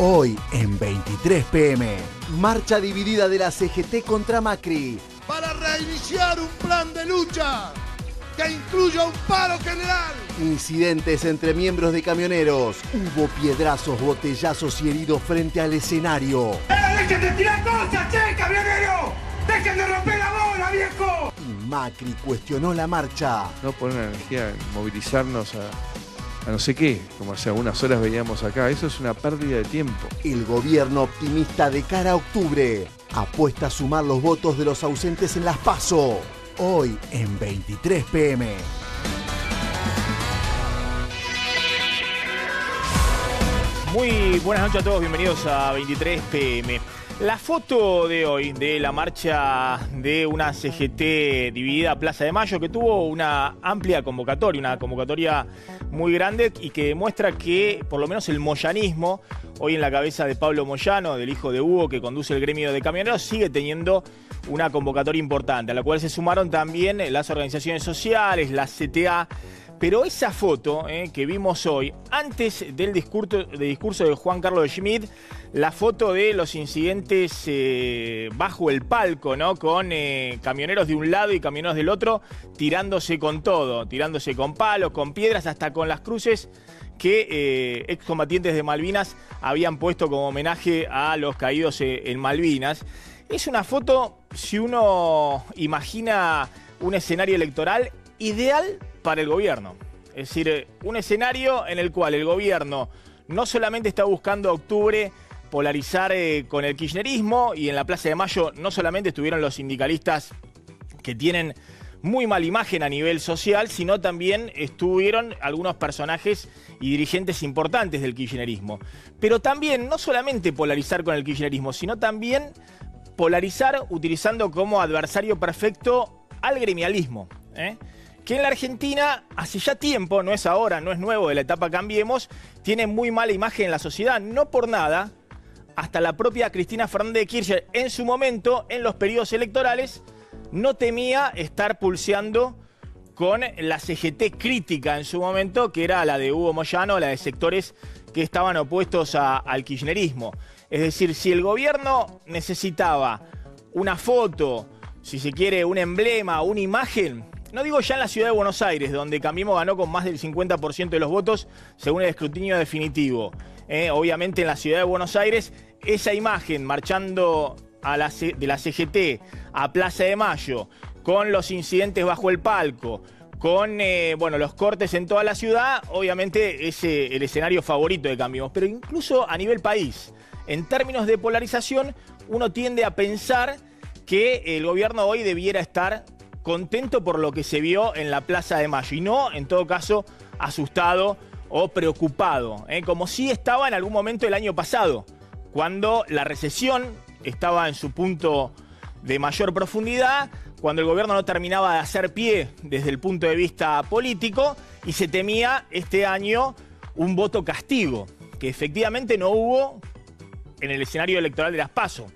Hoy en 23 PM, marcha dividida de la CGT contra Macri. Para reiniciar un plan de lucha que incluya un paro general. Incidentes entre miembros de camioneros. Hubo piedrazos, botellazos y heridos frente al escenario. ¡Dejen de tirar cosas, che, camionero! ¡Dejen de romper la bola, viejo! Y Macri cuestionó la marcha. No poner la energía en movilizarnos a no sé qué, como hace algunas horas veíamos acá. Eso es una pérdida de tiempo. El gobierno optimista de cara a octubre apuesta a sumar los votos de los ausentes en las PASO. Hoy en 23 PM. Muy buenas noches a todos, bienvenidos a 23 PM. La foto de hoy de la marcha de una CGT dividida a Plaza de Mayo, que tuvo una amplia convocatoria, una convocatoria muy grande y que demuestra que por lo menos el moyanismo, hoy en la cabeza de Pablo Moyano, del hijo de Hugo que conduce el gremio de camioneros, sigue teniendo una convocatoria importante, a la cual se sumaron también las organizaciones sociales, la CTA. Pero esa foto que vimos hoy, antes del discurso de Juan Carlos de Schmidt, la foto de los incidentes bajo el palco, ¿no? Con camioneros de un lado y camioneros del otro, tirándose con todo, tirándose con palos, con piedras, hasta con las cruces que excombatientes de Malvinas habían puesto como homenaje a los caídos en Malvinas. Es una foto, si uno imagina un escenario electoral ideal para el gobierno. Es decir, un escenario en el cual el gobierno no solamente está buscando a octubre polarizar con el kirchnerismo, y en la Plaza de Mayo no solamente estuvieron los sindicalistas que tienen muy mala imagen a nivel social, sino también estuvieron algunos personajes y dirigentes importantes del kirchnerismo. Pero también no solamente polarizar con el kirchnerismo, sino también polarizar utilizando como adversario perfecto al gremialismo, que en la Argentina hace ya tiempo, no es ahora, no es nuevo de la etapa Cambiemos, tiene muy mala imagen en la sociedad. No por nada, hasta la propia Cristina Fernández de Kirchner en su momento, en los periodos electorales, no temía estar pulseando con la CGT crítica en su momento, que era la de Hugo Moyano, la de sectores que estaban opuestos al kirchnerismo. Es decir, si el gobierno necesitaba una foto, si se quiere un emblema, una imagen, no digo ya en la ciudad de Buenos Aires, donde Cambiemos ganó con más del 50% de los votos según el escrutinio definitivo. Obviamente en la ciudad de Buenos Aires, esa imagen marchando de la CGT a Plaza de Mayo, con los incidentes bajo el palco, con los cortes en toda la ciudad, obviamente es el escenario favorito de Cambiemos. Pero incluso a nivel país, en términos de polarización, uno tiende a pensar que el gobierno hoy debiera estar contento por lo que se vio en la Plaza de Mayo y no, en todo caso, asustado o preocupado, como sí estaba en algún momento el año pasado, cuando la recesión estaba en su punto de mayor profundidad, cuando el gobierno no terminaba de hacer pie desde el punto de vista político y se temía este año un voto castigo, que efectivamente no hubo en el escenario electoral de las PASO.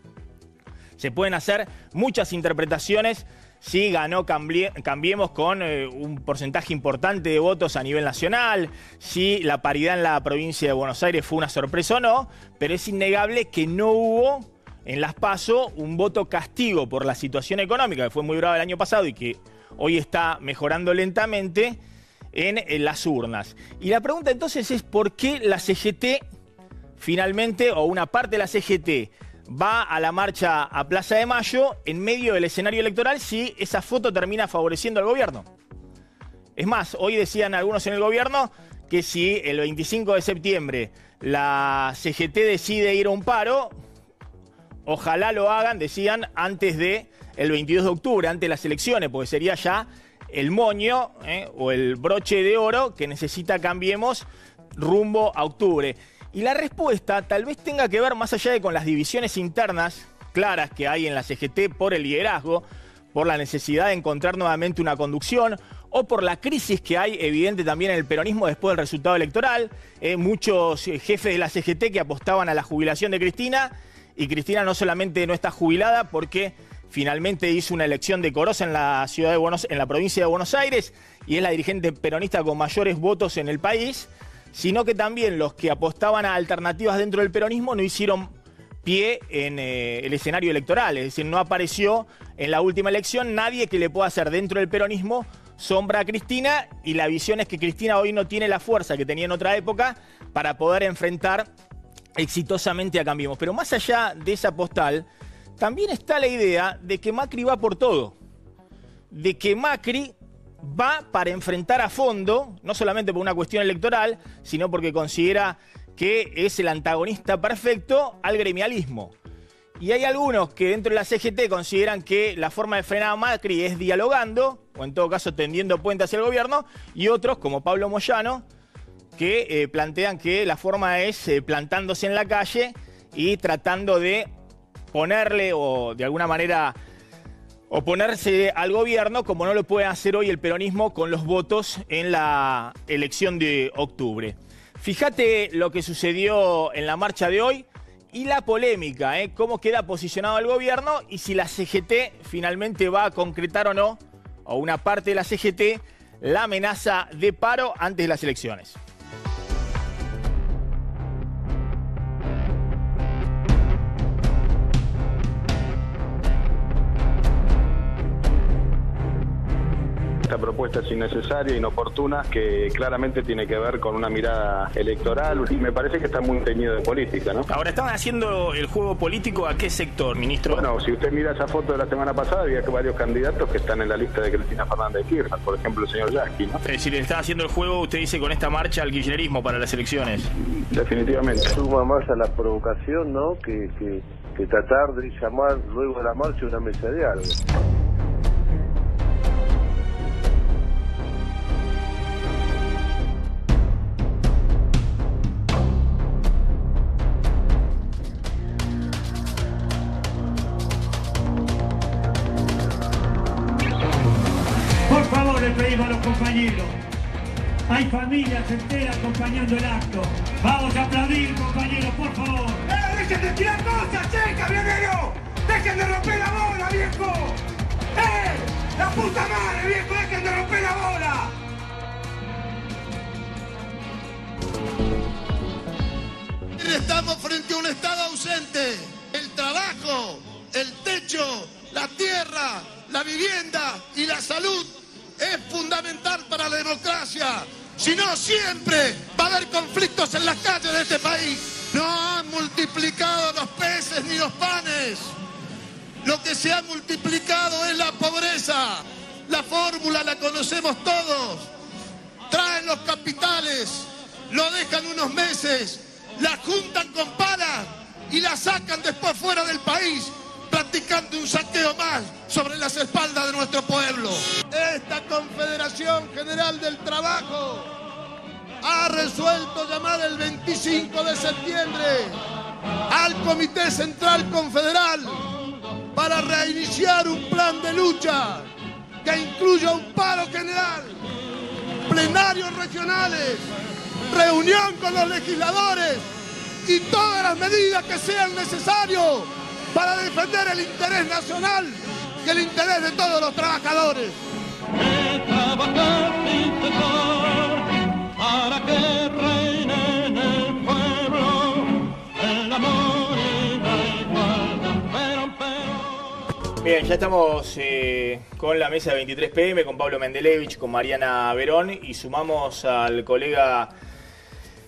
Se pueden hacer muchas interpretaciones. Sí, ganó Cambiemos con un porcentaje importante de votos a nivel nacional, si la paridad en la provincia de Buenos Aires fue una sorpresa o no, pero es innegable que no hubo en las PASO un voto castigo por la situación económica, que fue muy brava el año pasado y que hoy está mejorando lentamente en las urnas. Y la pregunta entonces es ¿por qué la CGT finalmente, o una parte de la CGT, va a la marcha a Plaza de Mayo en medio del escenario electoral si esa foto termina favoreciendo al gobierno? Es más, hoy decían algunos en el gobierno que si el 25 de septiembre la CGT decide ir a un paro, ojalá lo hagan, decían, antes del 22 de octubre, antes de las elecciones, porque sería ya el moño o el broche de oro que necesita Cambiemos rumbo a octubre. Y la respuesta tal vez tenga que ver más allá de con las divisiones internas claras que hay en la CGT por el liderazgo, por la necesidad de encontrar nuevamente una conducción o por la crisis que hay evidente también en el peronismo después del resultado electoral. Muchos jefes de la CGT que apostaban a la jubilación de Cristina, y Cristina no solamente no está jubilada porque finalmente hizo una elección decorosa en la provincia de Buenos Aires y es la dirigente peronista con mayores votos en el país, sino que también los que apostaban a alternativas dentro del peronismo no hicieron pie en el escenario electoral. Es decir, no apareció en la última elección nadie que le pueda hacer dentro del peronismo sombra a Cristina, y la visión es que Cristina hoy no tiene la fuerza que tenía en otra época para poder enfrentar exitosamente a Cambiemos. Pero más allá de esa postal, también está la idea de que Macri va por todo, de que Macri va para enfrentar a fondo, no solamente por una cuestión electoral, sino porque considera que es el antagonista perfecto al gremialismo. Y hay algunos que dentro de la CGT consideran que la forma de frenar a Macri es dialogando, o en todo caso tendiendo puente hacia el gobierno, y otros, como Pablo Moyano, que plantean que la forma es plantándose en la calle y tratando de ponerle o de alguna manera oponerse al gobierno, como no lo puede hacer hoy el peronismo con los votos en la elección de octubre. Fíjate lo que sucedió en la marcha de hoy y la polémica, cómo queda posicionado el gobierno y si la CGT finalmente va a concretar o no, o una parte de la CGT, la amenaza de paro antes de las elecciones. Esta propuesta es innecesaria, inoportuna, que claramente tiene que ver con una mirada electoral y me parece que está muy teñido de política, ¿no? Ahora, ¿estaban haciendo el juego político a qué sector, ministro? Bueno, si usted mira esa foto de la semana pasada, había varios candidatos que están en la lista de Cristina Fernández de Kirchner, por ejemplo el señor Yasky, ¿no? Es decir, está haciendo el juego, usted dice, con esta marcha al kirchnerismo para las elecciones. Definitivamente. Suma más a la provocación, ¿no? Que tratar de llamar luego de la marcha una mesa de diálogo. Por favor, le pedimos a los compañeros. Hay familias enteras acompañando el acto. Vamos a aplaudir, compañeros, por favor. ¡Dejen de tirar cosas, che, camionero! ¡Dejen de romper la bola, viejo! ¡La puta madre, viejo! ¡Dejen de romper la bola! Estamos frente a un Estado ausente. El trabajo, el techo, la tierra, la vivienda y la salud es fundamental para la democracia. Si no, siempre va a haber conflictos en las calles de este país. No han multiplicado los peces ni los panes. Lo que se ha multiplicado es la pobreza. La fórmula la conocemos todos. Traen los capitales, lo dejan unos meses, la juntan con palas y la sacan después fuera del país, practicando un saqueo más sobre las espaldas de nuestro pueblo. Esta Confederación General del Trabajo ha resuelto llamar el 25 de septiembre al Comité Central Confederal para reiniciar un plan de lucha que incluya un paro general, plenarios regionales, reunión con los legisladores y todas las medidas que sean necesarias para defender el interés nacional y el interés de todos los trabajadores. Para que reine en el pueblo el amor y la igualdad. Bien, ya estamos con la mesa de 23 PM, con Pablo Mendelevich, con Mariana Verón, y sumamos al colega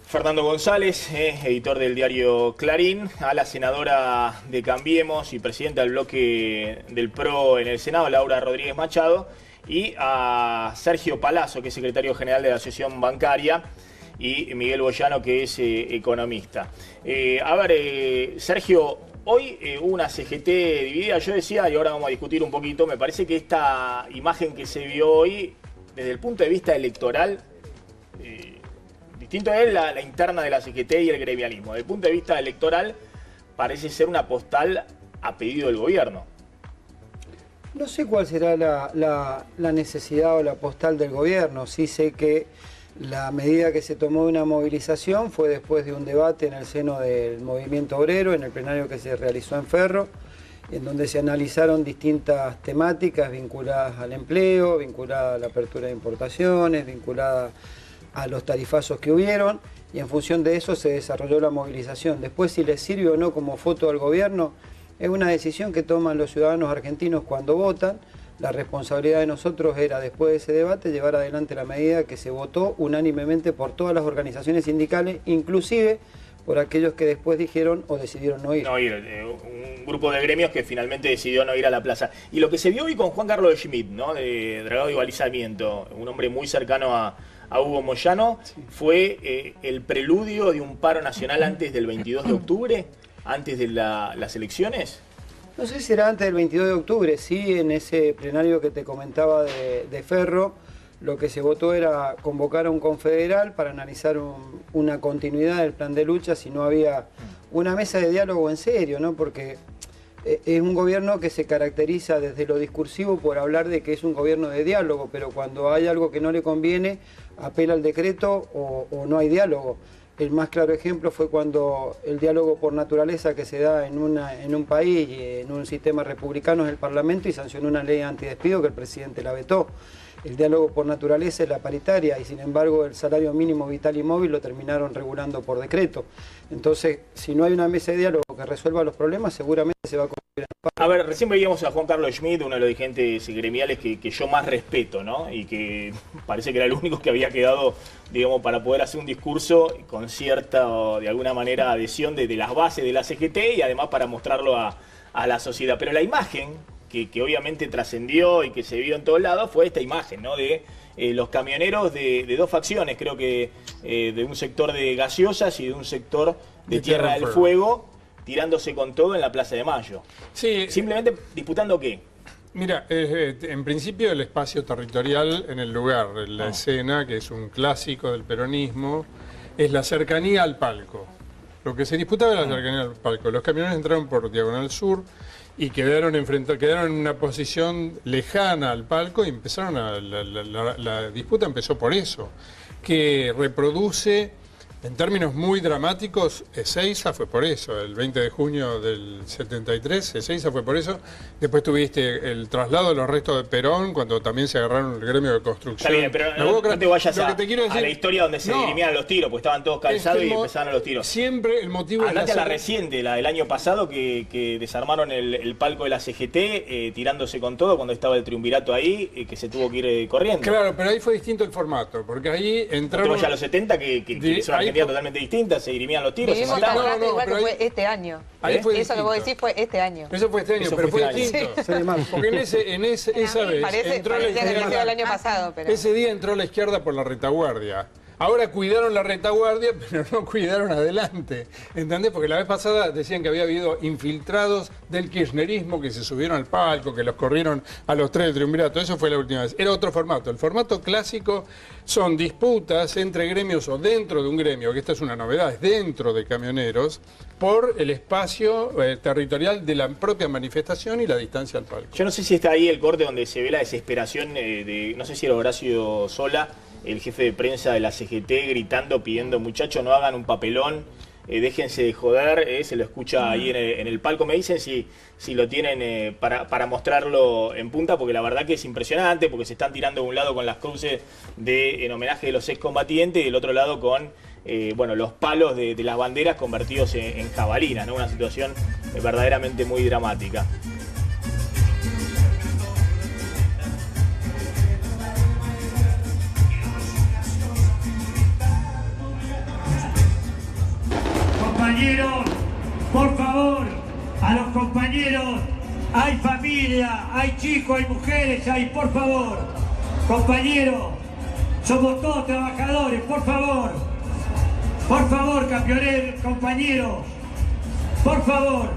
Fernando González, editor del diario Clarín, a la senadora de Cambiemos y presidenta del bloque del PRO en el Senado, Laura Rodríguez Machado, y a Sergio Palazzo, que es secretario general de la Asociación Bancaria, y Miguel Boyano, que es economista. Sergio, hoy hubo una CGT dividida. Yo decía, y ahora vamos a discutir un poquito, me parece que esta imagen que se vio hoy, desde el punto de vista electoral, distinto es la interna de la CGT y el gremialismo. Desde el punto de vista electoral, parece ser una postal a pedido del gobierno. No sé cuál será la necesidad o la postal del gobierno. Sí sé que la medida que se tomó de una movilización fue después de un debate en el seno del movimiento obrero, en el plenario que se realizó en Ferro, en donde se analizaron distintas temáticas vinculadas al empleo, vinculadas a la apertura de importaciones, vinculadas a los tarifazos que hubieron, y en función de eso se desarrolló la movilización. Después, si les sirve o no como foto al gobierno, es una decisión que toman los ciudadanos argentinos cuando votan. La responsabilidad de nosotros era, después de ese debate, llevar adelante la medida que se votó unánimemente por todas las organizaciones sindicales, inclusive por aquellos que después dijeron o decidieron no ir. No ir, un grupo de gremios que finalmente decidió no ir a la plaza. Y lo que se vio hoy con Juan Carlos Schmitt, ¿no? De Dragado y Balizamiento, un hombre muy cercano a Hugo Moyano, sí, fue el preludio de un paro nacional antes del 22 de octubre, antes de las elecciones. No sé si era antes del 22 de octubre, sí, en ese plenario que te comentaba de Ferro, lo que se votó era convocar a un confederal para analizar una continuidad del plan de lucha, si no había una mesa de diálogo en serio, ¿no? Porque es un gobierno que se caracteriza desde lo discursivo por hablar de que es un gobierno de diálogo, pero cuando hay algo que no le conviene, apela al decreto o no hay diálogo. El más claro ejemplo fue cuando el diálogo por naturaleza que se da en un país y en un sistema republicano es el Parlamento, y sancionó una ley antidespido que el presidente la vetó. El diálogo por naturaleza es la paritaria, y sin embargo el salario mínimo vital y móvil lo terminaron regulando por decreto. Entonces, si no hay una mesa de diálogo que resuelva los problemas, seguramente se va a convertir en paro. A ver, recién veíamos a Juan Carlos Schmitt, uno de los dirigentes gremiales que yo más respeto, ¿no? Y que parece que era el único que había quedado, digamos, para poder hacer un discurso con cierta, de alguna manera, adhesión de las bases de la CGT y además para mostrarlo a la sociedad. Pero la imagen que obviamente trascendió y que se vio en todos lados fue esta imagen, ¿no? De los camioneros de dos facciones, creo que de un sector de gaseosas y de un sector de Tierra del Fuego, tirándose con todo en la Plaza de Mayo. Sí. Simplemente disputando ¿qué? Mira, en principio el espacio territorial en el lugar, en la escena, que es un clásico del peronismo, es la cercanía al palco. Lo que se disputaba era la cercanía al palco. Los camioneros entraron por Diagonal Sur y quedaron en una posición lejana al palco y empezaron la disputa empezó por eso, que reproduce, en términos muy dramáticos, Ezeiza fue por eso, el 20 de junio del 73, Ezeiza fue por eso. Después tuviste el traslado de los restos de Perón, cuando también se agarraron el gremio de construcción. Está bien, pero no te vayas a la historia donde se dirimían los tiros, porque estaban todos calzados y empezaron los tiros. Siempre el motivo Andate a la reciente, la del año pasado, que desarmaron el palco de la CGT, tirándose con todo cuando estaba el triunvirato ahí, que se tuvo que ir corriendo. Claro, pero ahí fue distinto el formato, porque ahí entraron... No te vayas a los 70, que son totalmente distintas, se dirimían los tiros, se mataban. Igual que fue este año. Eso que vos decís fue este año. Eso fue este año, pero fue distinto. Porque esa vez entró la izquierda, el año pasado, pero... Ese día entró la izquierda por la retaguardia. Ahora cuidaron la retaguardia, pero no cuidaron adelante. ¿Entendés? Porque la vez pasada decían que había habido infiltrados del kirchnerismo que se subieron al palco, que los corrieron a los tres del triunvirato. Eso fue la última vez. Era otro formato. El formato clásico son disputas entre gremios o dentro de un gremio, que esta es una novedad, es dentro de camioneros, por el espacio territorial de la propia manifestación y la distancia al palco. Yo no sé si está ahí el corte donde se ve la desesperación de, no sé si era Horacio Sola, el jefe de prensa de la CGT, gritando, pidiendo, muchachos, no hagan un papelón, déjense de joder, se lo escucha ahí en el palco. Me dicen si lo tienen para mostrarlo en punta, porque la verdad que es impresionante, porque se están tirando de un lado con las cruces en homenaje de los excombatientes y del otro lado con los palos de las banderas convertidos en jabalinas, ¿no? Una situación verdaderamente muy dramática. Compañeros, por favor, a los compañeros, hay familia, hay chicos, hay mujeres, por favor, compañeros, somos todos trabajadores, por favor, camioneros, compañeros, por favor,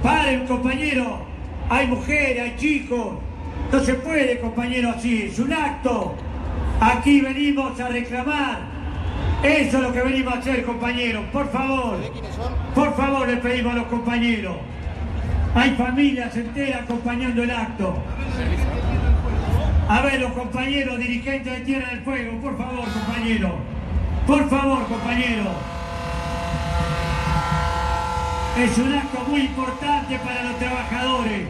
paren, compañeros, hay mujeres, hay chicos, no se puede, compañeros, así, es un acto, aquí venimos a reclamar. Eso es lo que venimos a hacer, compañeros. Por favor, le pedimos a los compañeros. Hay familias enteras acompañando el acto. A ver, los compañeros dirigentes de Tierra del Fuego, por favor, compañeros. Por favor, compañeros. Es un acto muy importante para los trabajadores.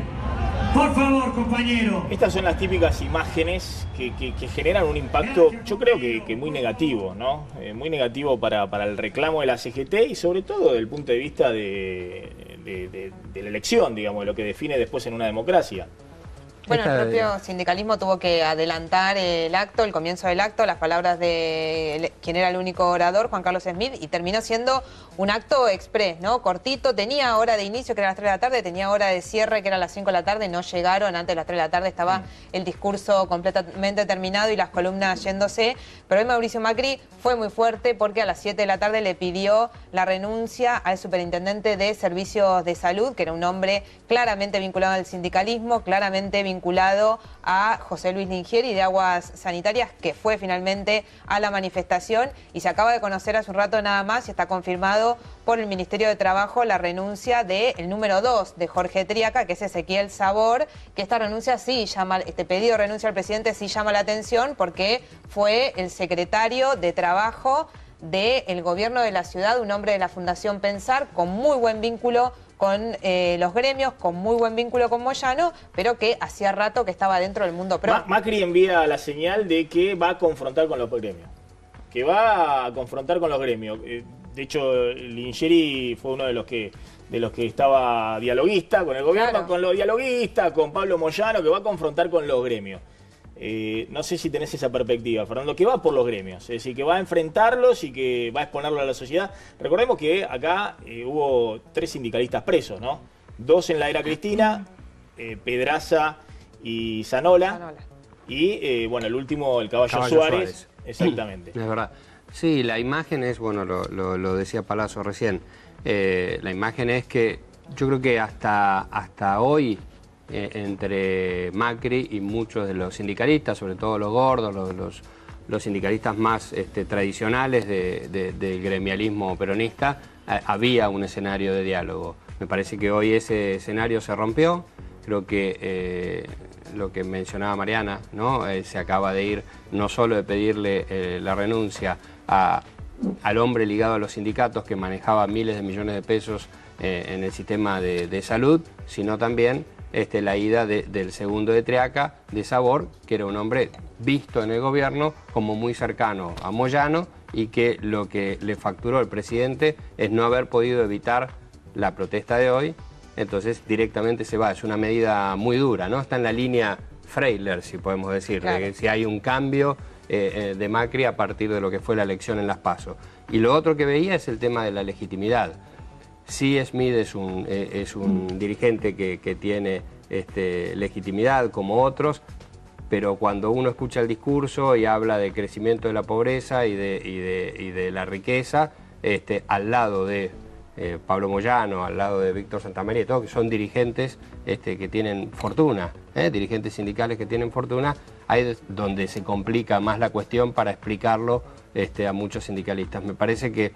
Por favor, compañero. Estas son las típicas imágenes que generan un impacto, yo creo que muy negativo, ¿no? Muy negativo para el reclamo de la CGT y sobre todo desde el punto de vista de la elección, digamos, de lo que define después en una democracia. Bueno, el propio sindicalismo tuvo que adelantar el acto, el comienzo del acto, las palabras de quien era el único orador, Juan Carlos Smith, y terminó siendo un acto express, ¿no? Cortito, tenía hora de inicio, que era a las 3 de la tarde, tenía hora de cierre, que era a las 5 de la tarde, no llegaron, antes de las 3 de la tarde estaba el discurso completamente terminado y las columnas yéndose, pero hoy Mauricio Macri fue muy fuerte porque a las 7 de la tarde le pidió la renuncia al superintendente de Servicios de Salud, que era un hombre claramente vinculado al sindicalismo, claramente vinculado a José Luis Lingieri de Aguas Sanitarias, que fue finalmente a la manifestación y se acaba de conocer hace un rato nada más y está confirmado por el Ministerio de Trabajo la renuncia del número 2 de Jorge Triaca, que es Ezequiel Sabor, que esta renuncia sí llama, este pedido de renuncia al presidente sí llama la atención porque fue el secretario de Trabajo del gobierno de la ciudad, un hombre de la Fundación Pensar, con muy buen vínculo con los gremios, con muy buen vínculo con Moyano, pero que hacía rato que estaba dentro del mundo pro. Macri envía la señal de que va a confrontar con los gremios. Que va a confrontar con los gremios. De hecho, Lingieri fue uno de los que estaba dialoguista con el gobierno, claro, con los dialoguistas, con Pablo Moyano, que va a confrontar con los gremios. No sé si tenés esa perspectiva, Fernando, que va por los gremios, es decir, que va a enfrentarlos y que va a exponerlo a la sociedad. Recordemos que acá hubo 3 sindicalistas presos, ¿no? 2 en la era Cristina, Pedraza y Zanola. Y, bueno, el último, el Caballo Suárez. Exactamente. Es verdad. Sí, la imagen es, bueno, lo decía Palazzo recién, la imagen es que yo creo que hasta hoy, entre Macri y muchos de los sindicalistas, sobre todo los gordos, los sindicalistas más tradicionales del gremialismo peronista, había un escenario de diálogo. Me parece que hoy ese escenario se rompió. Creo que lo que mencionaba Mariana, ¿no? Se acaba de ir no solo de pedirle la renuncia al hombre ligado a los sindicatos que manejaba miles de millones de pesos en el sistema de salud, sino también la ida del segundo de Triaca, de Sabor, que era un hombre visto en el gobierno como muy cercano a Moyano y que lo que le facturó el presidente es no haber podido evitar la protesta de hoy, entonces directamente se va. Es una medida muy dura, ¿no? Está en la línea Freiler, si podemos decir, claro, de que si hay un cambio de Macri a partir de lo que fue la elección en las PASO. Y lo otro que veía es el tema de la legitimidad. Sí, Smith es un dirigente que tiene legitimidad como otros, pero cuando uno escucha el discurso y habla de crecimiento de la pobreza y de la riqueza, al lado de Pablo Moyano, al lado de Víctor Santamaría, todos que son dirigentes que tienen fortuna, dirigentes sindicales que tienen fortuna, ahí es donde se complica más la cuestión para explicarlo a muchos sindicalistas. Me parece que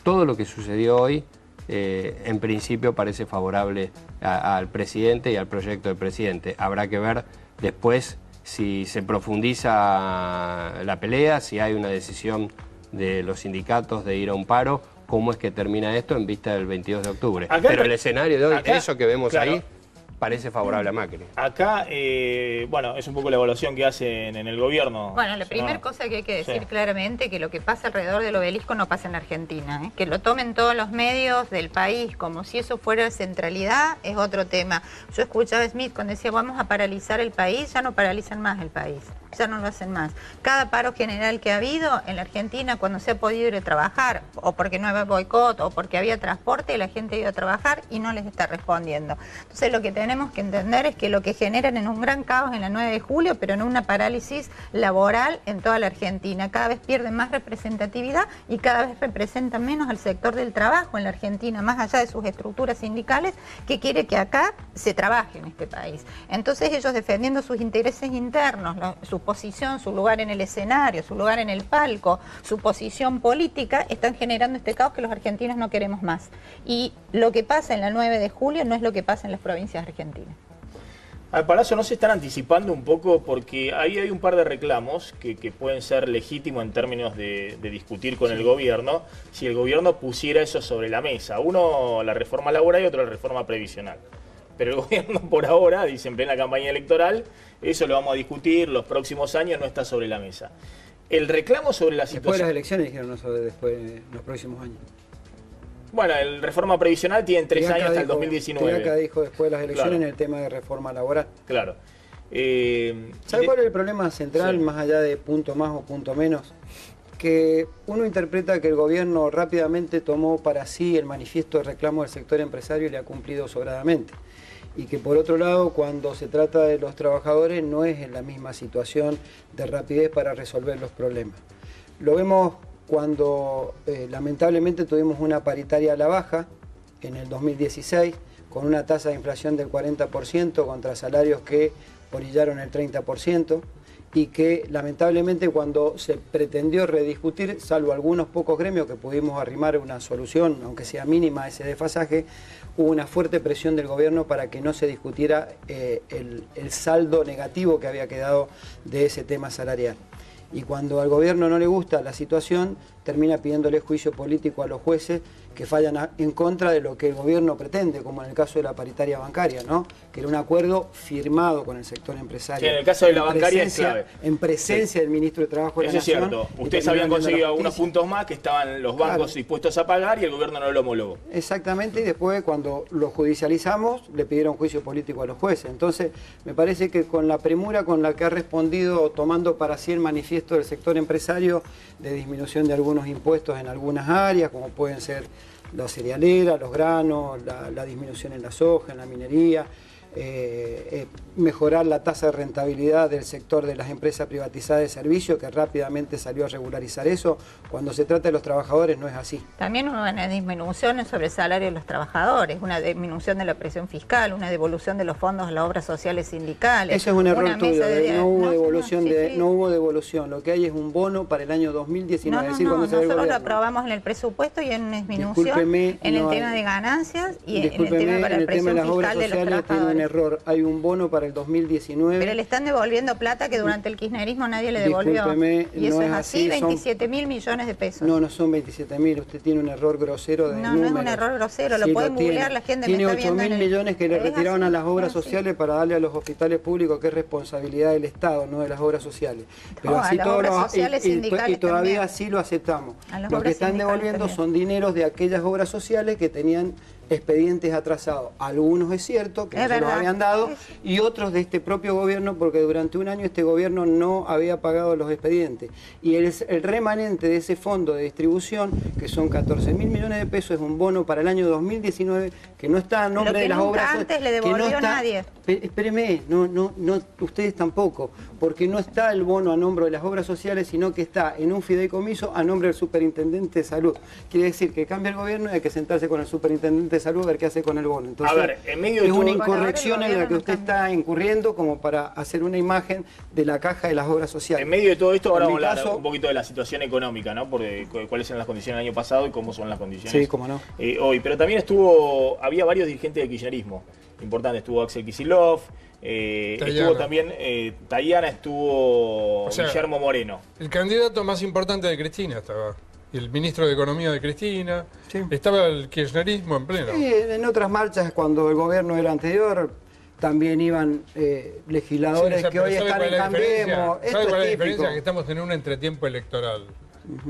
todo lo que sucedió hoy, en principio parece favorable al presidente y al proyecto del presidente. Habrá que ver después si se profundiza la pelea, si hay una decisión de los sindicatos de ir a un paro, cómo es que termina esto en vista del 22 de octubre. Acá, pero el escenario de hoy, eso que vemos ahí, parece favorable a Macri. Acá, bueno, es un poco la evaluación que hacen en el gobierno. Bueno, la primera cosa que hay que decir claramente, que lo que pasa alrededor del obelisco no pasa en Argentina. Que lo tomen todos los medios del país como si eso fuera centralidad, es otro tema. Yo escuchaba a Smith cuando decía vamos a paralizar el país, ya no paralizan más el país. Ya no lo hacen más. Cada paro general que ha habido en la Argentina, cuando se ha podido ir a trabajar, o porque no había boicot, o porque había transporte, la gente iba a trabajar y no les está respondiendo. Entonces lo que tenemos que entender es que lo que generan es un gran caos en la 9 de julio, pero en una parálisis laboral en toda la Argentina. Cada vez pierden más representatividad y cada vez representan menos al sector del trabajo en la Argentina, más allá de sus estructuras sindicales, que quiere que acá se trabaje en este país. Entonces ellos defendiendo sus intereses internos, su posición, su lugar en el escenario, su lugar en el palco, su posición política, están generando este caos que los argentinos no queremos más. Y lo que pasa en la 9 de julio no es lo que pasa en las provincias argentinas. Al Palazzo no se están anticipando un poco porque ahí hay un par de reclamos que pueden ser legítimos en términos de discutir con el gobierno, si el gobierno pusiera eso sobre la mesa. Uno, la reforma laboral y otro, la reforma previsional. Pero el gobierno por ahora, dice en plena campaña electoral, eso lo vamos a discutir los próximos años, no está sobre la mesa. El reclamo sobre la situación... Después de las elecciones dijeron, no sobre después de los próximos años. Bueno, el reforma previsional tiene 3 años hasta el 2019. Acá dijo después de las elecciones, claro, en el tema de reforma laboral. Claro. ¿Sabe cuál es el problema central, más allá de punto más o punto menos? Que uno interpreta que el gobierno rápidamente tomó para sí el manifiesto de reclamo del sector empresario y le ha cumplido sobradamente. Y que por otro lado, cuando se trata de los trabajadores, no es en la misma situación de rapidez para resolver los problemas. Lo vemos cuando lamentablemente tuvimos una paritaria a la baja en el 2016, con una tasa de inflación del 40% contra salarios que orillaron el 30%, y que lamentablemente cuando se pretendió rediscutir, salvo algunos pocos gremios que pudimos arrimar una solución, aunque sea mínima, a ese desfasaje, hubo una fuerte presión del gobierno para que no se discutiera el saldo negativo que había quedado de ese tema salarial. Y cuando al gobierno no le gusta la situación, termina pidiéndole juicio político a los jueces que fallan en contra de lo que el gobierno pretende, como en el caso de la paritaria bancaria, ¿no? Que era un acuerdo firmado con el sector empresario. Sí, en el caso de la bancaria es clave. En presencia del ministro de Trabajo de la Nación. Eso es cierto. Ustedes habían conseguido algunos puntos más que estaban los bancos dispuestos a pagar y el gobierno no lo homologó. Exactamente, y después cuando lo judicializamos le pidieron juicio político a los jueces. Entonces, me parece que con la premura con la que ha respondido, tomando para sí el manifiesto del sector empresario de disminución de algunos impuestos en algunas áreas, como pueden ser la cerealera, los granos, la disminución en la soja, en la minería, mejorar la tasa de rentabilidad del sector de las empresas privatizadas de servicios, que rápidamente salió a regularizar eso. Cuando se trata de los trabajadores no es así. También una disminución sobre el salario de los trabajadores, una disminución de la presión fiscal, una devolución de los fondos a las obras sociales sindicales. Ese es un error tuyo, no hubo devolución, no hubo devolución. Lo que hay es un bono para el año 2019. Nosotros lo aprobamos en el presupuesto y en una disminución en el tema de ganancias y en el tema para la presión fiscal de los trabajadores. Error, hay un bono para el 2019. Pero le están devolviendo plata que durante el kirchnerismo nadie le devolvió. Y eso no es así, 27.000 millones de pesos. No son 27.000, usted tiene un error grosero de números. No es un error grosero, lo pueden googlear, la gente tiene me está viendo. Tiene 8.000 millones que le retiraron a las obras sociales para darle a los hospitales públicos, que es responsabilidad del Estado, no de las obras sociales. Pero así y todavía así lo aceptamos. Lo que están devolviendo son dineros de aquellas obras sociales que tenían expedientes atrasados. Algunos es cierto que no se los habían dado y otros de este propio gobierno, porque durante un año este gobierno no había pagado los expedientes. Y el remanente de ese fondo de distribución, que son 14.000 millones de pesos, es un bono para el año 2019 que no está a nombre de las obras. Antes le devolvió nadie. Espéreme, no, ustedes tampoco, porque no está el bono a nombre de las obras sociales, sino que está en un fideicomiso a nombre del superintendente de salud. Quiere decir que cambia el gobierno y hay que sentarse con el superintendente de salud a ver qué hace con el bono. Entonces, a ver, en medio de es una incorrección en la que usted está incurriendo como para hacer una imagen de la caja de las obras sociales. En medio de todo esto, ahora vamos a hablar un poquito de la situación económica, ¿no? Porque cuáles eran las condiciones del año pasado y cómo son las condiciones hoy. Pero también había varios dirigentes del kirchnerismo importantes. Estuvo Axel Kicillof, estuvo también Tayana, estuvo Guillermo Moreno. El candidato más importante de Cristina estaba. Y el ministro de Economía de Cristina, estaba el kirchnerismo en pleno. Sí, en otras marchas, cuando el gobierno era anterior, también iban legisladores que hoy están en Cambiemos. ¿Sabe cuál es la diferencia? Que estamos en un entretiempo electoral.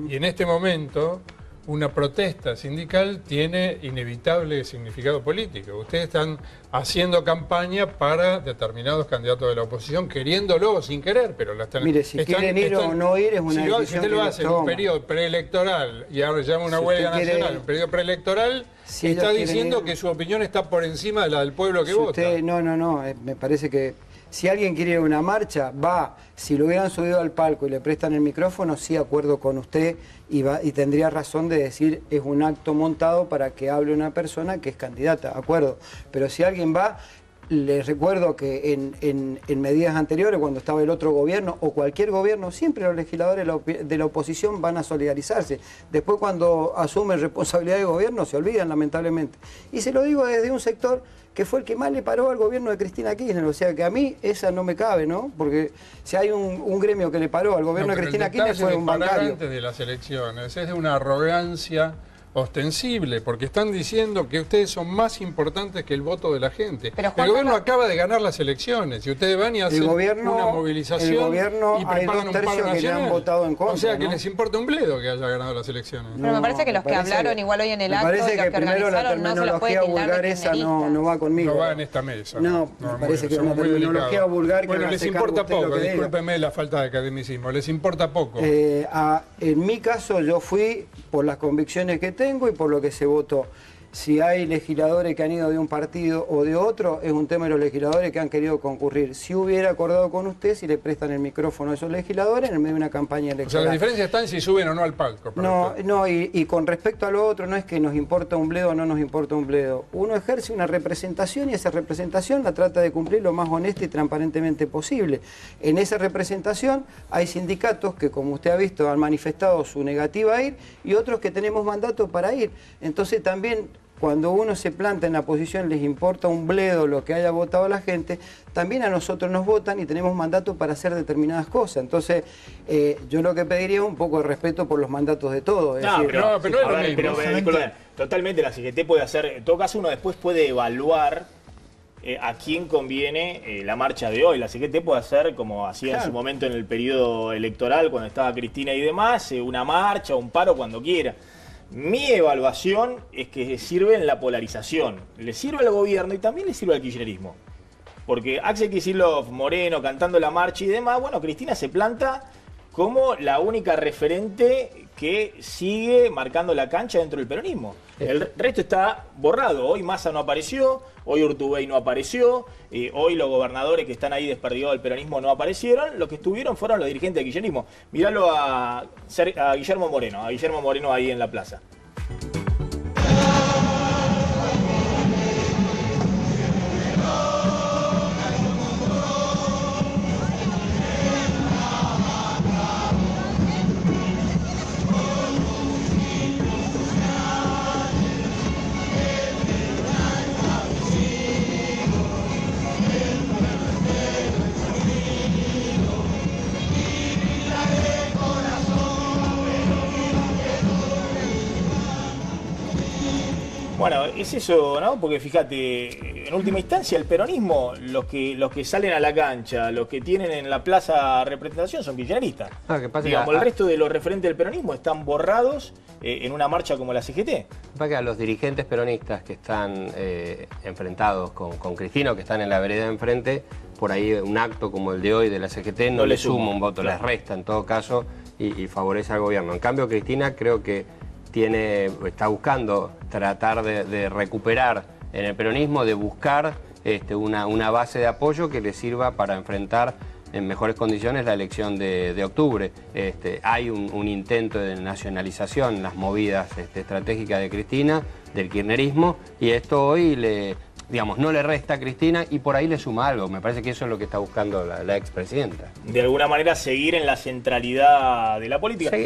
Y en este momento, una protesta sindical tiene inevitable significado político. Ustedes están haciendo campaña para determinados candidatos de la oposición, queriéndolo sin querer, pero la están... Mire, si quieren ir o no ir es una decisión. Si usted lo hace en un periodo preelectoral, y ahora llama una huelga nacional, un periodo preelectoral, está diciendo que su opinión está por encima de la del pueblo que vota. No, me parece que si alguien quiere ir a una marcha, va. Si lo hubieran subido al palco y le prestan el micrófono, sí acuerdo con usted y tendría razón de decir es un acto montado para que hable una persona que es candidata, acuerdo. Pero si alguien va, les recuerdo que en medidas anteriores, cuando estaba el otro gobierno o cualquier gobierno, siempre los legisladores de la oposición van a solidarizarse. Después, cuando asumen responsabilidad de gobierno, se olvidan, lamentablemente. Y se lo digo desde un sector que fue el que más le paró al gobierno de Cristina Kirchner. O sea que a mí esa no me cabe, ¿no? Porque si hay un gremio que le paró al gobierno de Cristina Kirchner fue un bancario. Antes de las elecciones, es de una arrogancia ostensible, porque están diciendo que ustedes son más importantes que el voto de la gente. Pero, el gobierno acaba de ganar las elecciones y ustedes van y hacen una movilización el gobierno, y hay preparan 2 un paro tercios que le nacional. han votado en contra. O sea que ¿no? les importa un bledo que haya ganado las elecciones. Pero me parece que los que hablaron igual hoy en el acto, Me parece y los que que primero la organizaron, no se los puede terminología tildar de vulgar esa kirchneristas. no va conmigo. No va en esta mesa. No, me parece que es una muy terminología delicado. vulgar que bueno, me les hace cargo importa usted lo poco, que diga. discúlpeme la falta de academicismo, les importa poco. En mi caso yo fui por las convicciones que tengo y por lo que se votó. Si hay legisladores que han ido de un partido o de otro, es un tema de los legisladores que han querido concurrir. Si hubiera acordado con usted, si le prestan el micrófono a esos legisladores en el medio de una campaña electoral. O sea, la diferencia está en si suben o no al palco. No, y con respecto a lo otro, no es que nos importa un bledo o no nos importa un bledo. Uno ejerce una representación y esa representación la trata de cumplir lo más honesta y transparentemente posible. En esa representación hay sindicatos que, como usted ha visto, han manifestado su negativa a ir y otros que tenemos mandato para ir. Entonces también, cuando uno se planta en la posición, les importa un bledo lo que haya votado la gente, también a nosotros nos votan y tenemos mandato para hacer determinadas cosas. Entonces, yo lo que pediría es un poco de respeto por los mandatos de todos. Pero disculpen, totalmente la CGT puede hacer, en todo caso uno después puede evaluar a quién conviene la marcha de hoy. La CGT puede hacer, como hacía en su momento en el periodo electoral, cuando estaba Cristina y demás, una marcha, un paro, cuando quiera. Mi evaluación es que sirve en la polarización. Le sirve al gobierno y también le sirve al kirchnerismo. Porque Axel Kicillof, Moreno, cantando la marcha y demás, bueno, Cristina se planta como la única referente que sigue marcando la cancha dentro del peronismo. El resto está borrado. Hoy Massa no apareció, hoy Urtubey no apareció, hoy los gobernadores que están ahí desperdigados del peronismo no aparecieron. Los que estuvieron fueron los dirigentes del kirchnerismo. Míralo a Guillermo Moreno ahí en la plaza. Bueno, es eso, ¿no? Porque fíjate, en última instancia el peronismo, los que salen a la cancha, los que tienen en la plaza representación son kirchneristas. Digamos, el resto de los referentes del peronismo están borrados en una marcha como la CGT. Para que a los dirigentes peronistas que están enfrentados con Cristina o que están en la vereda de enfrente, por ahí un acto como el de hoy de la CGT no le suma un voto, les resta en todo caso y favorece al gobierno. En cambio, Cristina creo que está buscando tratar de recuperar en el peronismo, de buscar una base de apoyo que le sirva para enfrentar en mejores condiciones la elección de octubre. Hay un intento de nacionalización, las movidas estratégicas de Cristina, del kirchnerismo, y esto hoy no le resta a Cristina y por ahí le suma algo. Me parece que eso es lo que está buscando la expresidenta. De alguna manera seguir en la centralidad de la política.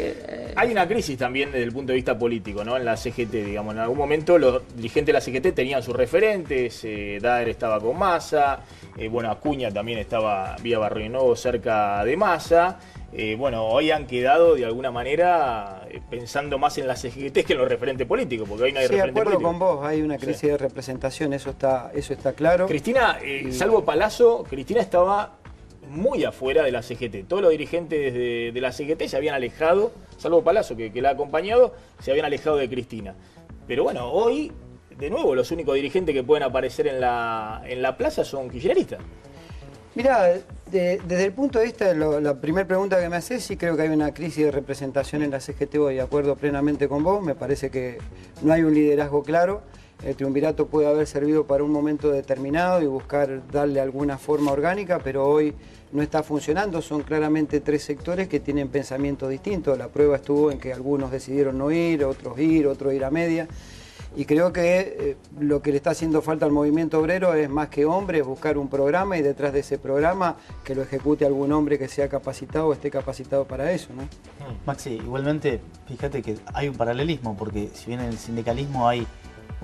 Hay una crisis también desde el punto de vista político, ¿no? En la CGT, digamos. En algún momento los dirigentes de la CGT tenían sus referentes, Daer estaba con Massa, Acuña también estaba vía Barrio Nuevo cerca de Massa. Hoy han quedado de alguna manera pensando más en la CGT que en los referentes políticos, porque hoy no hay referente político. Sí, de acuerdo con vos, hay una crisis de representación, eso está claro. Cristina, salvo Palazzo, Cristina estaba muy afuera de la CGT. Todos los dirigentes de la CGT se habían alejado, salvo Palazzo que la ha acompañado, se habían alejado de Cristina. Pero bueno, hoy, de nuevo, los únicos dirigentes que pueden aparecer en la plaza son kirchneristas. Mirá, desde el punto de vista de la primera pregunta que me haces, sí creo que hay una crisis de representación en la CGT hoy, de acuerdo plenamente con vos, me parece que no hay un liderazgo claro, el triunvirato puede haber servido para un momento determinado y buscar darle alguna forma orgánica, pero hoy no está funcionando, son claramente 3 sectores que tienen pensamientos distintos, la prueba estuvo en que algunos decidieron no ir, otros ir a media. Y creo que lo que le está haciendo falta al movimiento obrero es más que hombres, buscar un programa y detrás de ese programa que lo ejecute algún hombre que sea capacitado o esté capacitado para eso, ¿no? Maxi, igualmente, fíjate que hay un paralelismo, porque si bien en el sindicalismo hay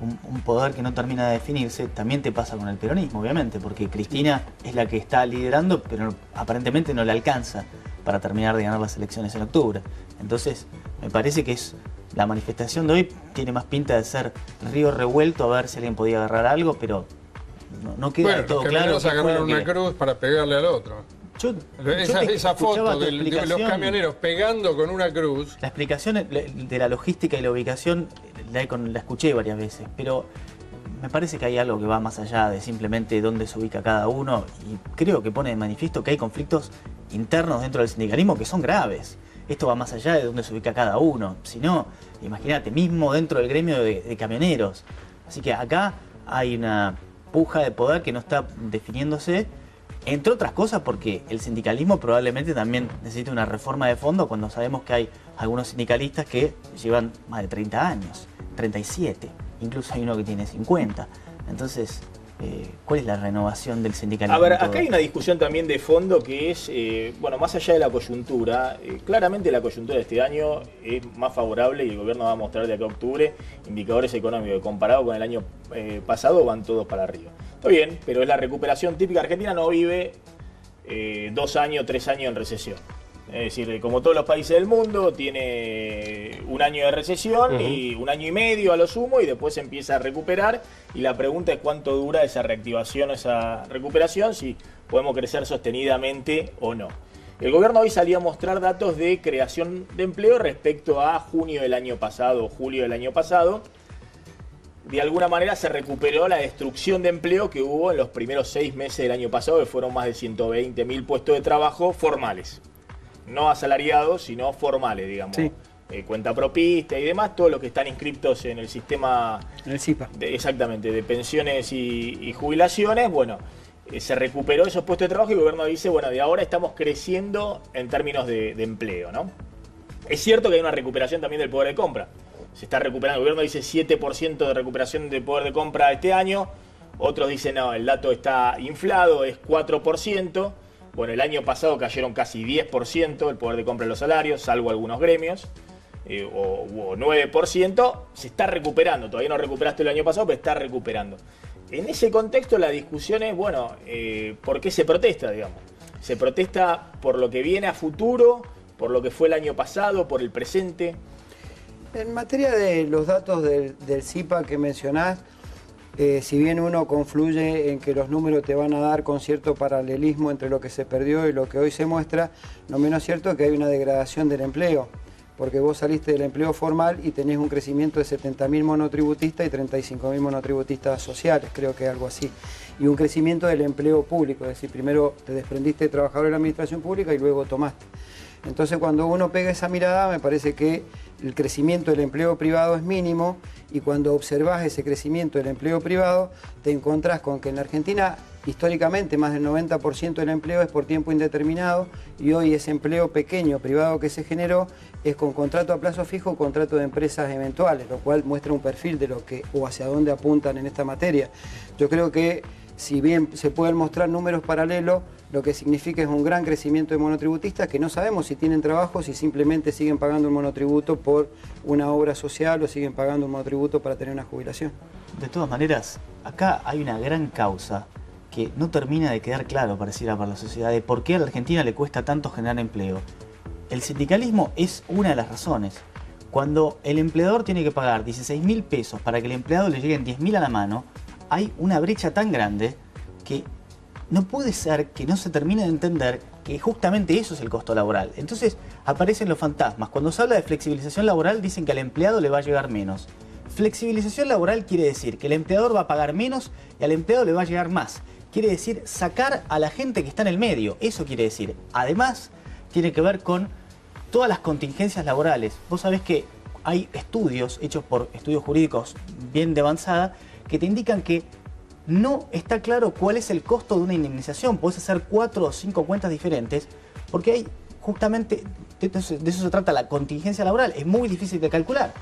un poder que no termina de definirse, también te pasa con el peronismo, obviamente, porque Cristina es la que está liderando, pero aparentemente no le alcanza para terminar de ganar las elecciones en octubre. Entonces, me parece que es La manifestación de hoy tiene más pinta de ser río revuelto, a ver si alguien podía agarrar algo, pero no queda del todo claro. Los camioneros agarraron una cruz para pegarle al otro. Esa foto de los camioneros pegando con una cruz. La explicación de la logística y la ubicación la escuché varias veces, pero me parece que hay algo que va más allá de simplemente dónde se ubica cada uno, y creo que pone de manifiesto que hay conflictos internos dentro del sindicalismo que son graves. Esto va más allá de dónde se ubica cada uno. Si no, imagínate, mismo dentro del gremio de camioneros. Así que acá hay una puja de poder que no está definiéndose, entre otras cosas porque el sindicalismo probablemente también necesita una reforma de fondo cuando sabemos que hay algunos sindicalistas que llevan más de 30 años, 37, incluso hay uno que tiene 50. Entonces, ¿cuál es la renovación del sindicalismo? A ver, acá hay una discusión también de fondo que es, bueno, más allá de la coyuntura, claramente la coyuntura de este año es más favorable y el gobierno va a mostrar de acá a octubre indicadores económicos que comparado con el año pasado van todos para arriba. Está bien, pero es la recuperación típica. Argentina no vive 2 años, 3 años en recesión. Es decir, como todos los países del mundo, tiene un año de recesión y 1 año y medio a lo sumo, y después se empieza a recuperar. Y la pregunta es cuánto dura esa reactivación, esa recuperación, si podemos crecer sostenidamente o no. El gobierno hoy salió a mostrar datos de creación de empleo respecto a junio del año pasado, julio del año pasado. De alguna manera se recuperó la destrucción de empleo que hubo en los primeros 6 meses del año pasado, que fueron más de 120.000 puestos de trabajo formales. No asalariados, sino formales, digamos. Sí. Cuenta propista y demás, todos los que están inscriptos en el sistema... En el SIPA. Exactamente, de pensiones y jubilaciones. Bueno, se recuperó esos puestos de trabajo y el gobierno dice, bueno, de ahora estamos creciendo en términos de empleo, ¿no? Es cierto que hay una recuperación también del poder de compra. Se está recuperando, el gobierno dice 7% de recuperación del poder de compra este año. Otros dicen, no, el dato está inflado, es 4%. Bueno, el año pasado cayeron casi 10% el poder de compra de los salarios, salvo algunos gremios, o 9%. Se está recuperando, todavía no recuperaste el año pasado, pero está recuperando. En ese contexto la discusión es, bueno, ¿por qué se protesta, digamos? ¿Se protesta por lo que viene a futuro, por lo que fue el año pasado, por el presente? En materia de los datos del SIPA que mencionás, si bien uno confluye en que los números te van a dar con cierto paralelismo entre lo que se perdió y lo que hoy se muestra, lo menos cierto es que hay una degradación del empleo, porque vos saliste del empleo formal y tenés un crecimiento de 70.000 monotributistas y 35.000 monotributistas sociales, creo que algo así, y un crecimiento del empleo público, es decir, primero te desprendiste de trabajador de la administración pública y luego tomaste. Entonces, cuando uno pega esa mirada, me parece que el crecimiento del empleo privado es mínimo, y cuando observás ese crecimiento del empleo privado, te encontrás con que en la Argentina, históricamente, más del 90% del empleo es por tiempo indeterminado, y hoy ese empleo pequeño privado que se generó es con contrato a plazo fijo o contrato de empresas eventuales, lo cual muestra un perfil de lo que o hacia dónde apuntan en esta materia. Yo creo que, si bien se pueden mostrar números paralelos, lo que significa es un gran crecimiento de monotributistas que no sabemos si tienen trabajo, si simplemente siguen pagando un monotributo por una obra social o siguen pagando un monotributo para tener una jubilación. De todas maneras, acá hay una gran causa que no termina de quedar claro, pareciera, para la sociedad, de por qué a la Argentina le cuesta tanto generar empleo. El sindicalismo es una de las razones. Cuando el empleador tiene que pagar 16.000 pesos para que el empleado le lleguen 10.000 a la mano, hay una brecha tan grande que no puede ser que no se termine de entender que justamente eso es el costo laboral. Entonces aparecen los fantasmas. Cuando se habla de flexibilización laboral dicen que al empleado le va a llegar menos. Flexibilización laboral quiere decir que el empleador va a pagar menos y al empleado le va a llegar más. Quiere decir sacar a la gente que está en el medio. Eso quiere decir. Además, tiene que ver con todas las contingencias laborales. Vos sabés que hay estudios hechos por estudios jurídicos bien de avanzada que te indican que no está claro cuál es el costo de una indemnización. Podés hacer 4 o 5 cuentas diferentes porque hay justamente, de eso se trata la contingencia laboral. Es muy difícil de calcular.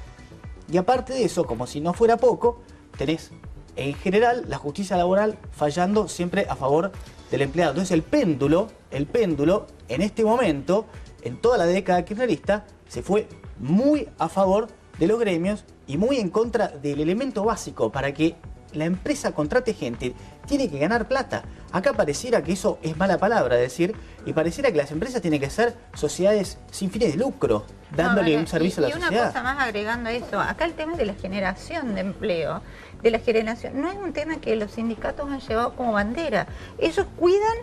Y aparte de eso, como si no fuera poco, tenés en general la justicia laboral fallando siempre a favor del empleado. Entonces el péndulo en este momento, en toda la década kirchnerista, se fue muy a favor de los gremios y muy en contra del elemento básico para que la empresa contrate gente, tiene que ganar plata. Acá pareciera que eso es mala palabra decir, y pareciera que las empresas tienen que ser sociedades sin fines de lucro, dándole un servicio a la sociedad. Y una cosa más agregando a eso, acá el tema de la generación de empleo, de la generación, no es un tema que los sindicatos han llevado como bandera. Ellos cuidan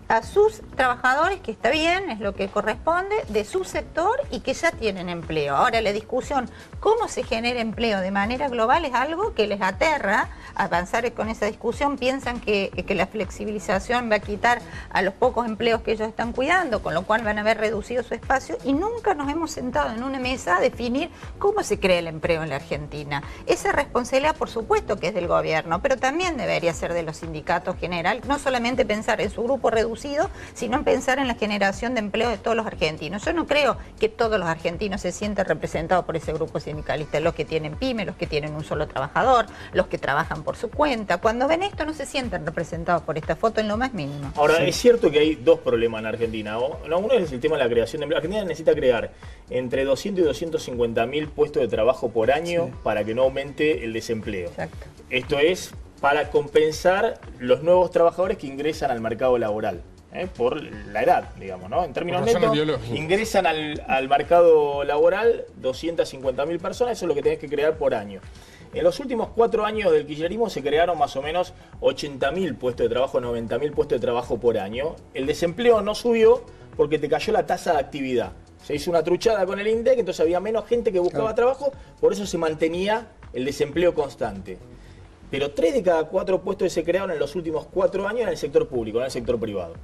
a sus trabajadores, que está bien, es lo que corresponde, de su sector y que ya tienen empleo. Ahora, la discusión, cómo se genera empleo de manera global, es algo que les aterra avanzar con esa discusión. Piensan que la flexibilización va a quitar a los pocos empleos que ellos están cuidando, con lo cual van a haber reducido su espacio, y nunca nos hemos sentado en una mesa a definir cómo se crea el empleo en la Argentina. Esa responsabilidad, por supuesto, que es del gobierno, pero también debería ser de los sindicatos general, no solamente pensar en su grupo reducido, sino en pensar en la generación de empleo de todos los argentinos. Yo no creo que todos los argentinos se sientan representados por ese grupo sindicalista, los que tienen pyme, los que tienen un solo trabajador, los que trabajan por su cuenta. Cuando ven esto no se sienten representados por esta foto en lo más mínimo. Ahora, es cierto que hay dos problemas en Argentina. Uno es el tema de la creación de empleo. Argentina necesita crear entre 200 y 250 mil puestos de trabajo por año para que no aumente el desempleo. Exacto. Esto es para compensar los nuevos trabajadores que ingresan al mercado laboral. Por la edad, digamos, ¿no? En términos netos, ingresan al mercado laboral 250.000 personas, eso es lo que tenés que crear por año. En los últimos 4 años del kirchnerismo se crearon más o menos 80.000 puestos de trabajo, 90.000 puestos de trabajo por año. El desempleo no subió porque te cayó la tasa de actividad. Se hizo una truchada con el INDEC, entonces había menos gente que buscaba trabajo, por eso se mantenía el desempleo constante. Pero 3 de cada 4 puestos que se crearon en los últimos 4 años en el sector público, no en el sector privado.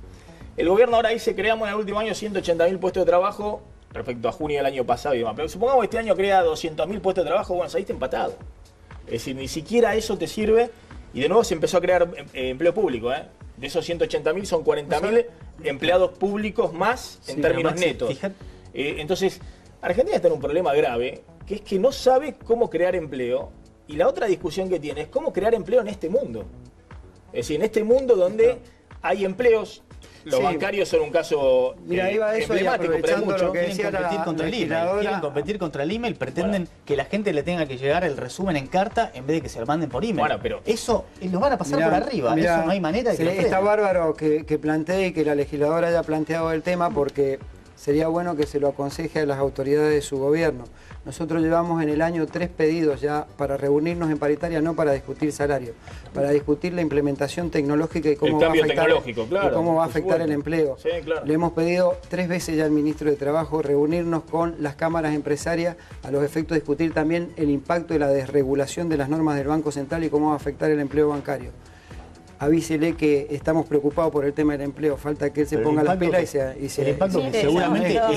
El gobierno ahora dice, creamos en el último año 180.000 puestos de trabajo respecto a junio del año pasado y demás. Pero supongamos que este año crea 200.000 puestos de trabajo, bueno, saliste empatado. Es decir, ni siquiera eso te sirve. Y de nuevo se empezó a crear empleo público. De esos 180.000 son 40.000 empleados públicos más en términos netos. Entonces, Argentina está en un problema grave, que es que no sabe cómo crear empleo. Y la otra discusión que tiene es cómo crear empleo en este mundo. Es decir, en este mundo donde hay empleos. Los bancarios son un caso emblemático, pero mucho. Quieren competir contra el email. Quieren competir contra el email, pretenden que la gente le tenga que llegar el resumen en carta en vez de que se lo manden por email. Bueno, pero eso los van a pasar por arriba. Eso no hay manera de que lo frenen. Está bárbaro que plantee y que la legisladora haya planteado el tema, porque sería bueno que se lo aconseje a las autoridades de su gobierno. Nosotros llevamos en el año 3 pedidos ya para reunirnos en paritaria, no para discutir salario, para discutir la implementación tecnológica y cómo va a afectar el empleo. Sí, claro. Le hemos pedido 3 veces ya al ministro de Trabajo reunirnos con las cámaras empresarias a los efectos de discutir también el impacto de la desregulación de las normas del Banco Central y cómo va a afectar el empleo bancario. Avísele que estamos preocupados por el tema del empleo, falta que él se ponga las pilas y se... El impacto que seguramente sea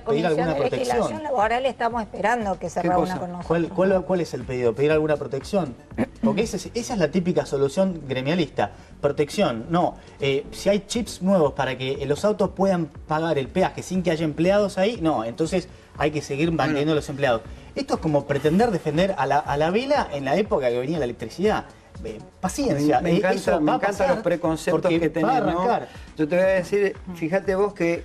pedir alguna protección. Laboral estamos esperando que se reúna con nosotros. ¿Cuál es el pedido? ¿Pedir alguna protección? Porque esa es la típica solución gremialista. Protección, no. Si hay chips nuevos para que los autos puedan pagar el peaje sin que haya empleados ahí, no. Entonces hay que seguir manteniendo a los empleados. Esto es como pretender defender a la vela en la época que venía la electricidad. Paciencia. Me encantan los preconceptos que tenés, ¿no? Yo te voy a decir, fíjate vos que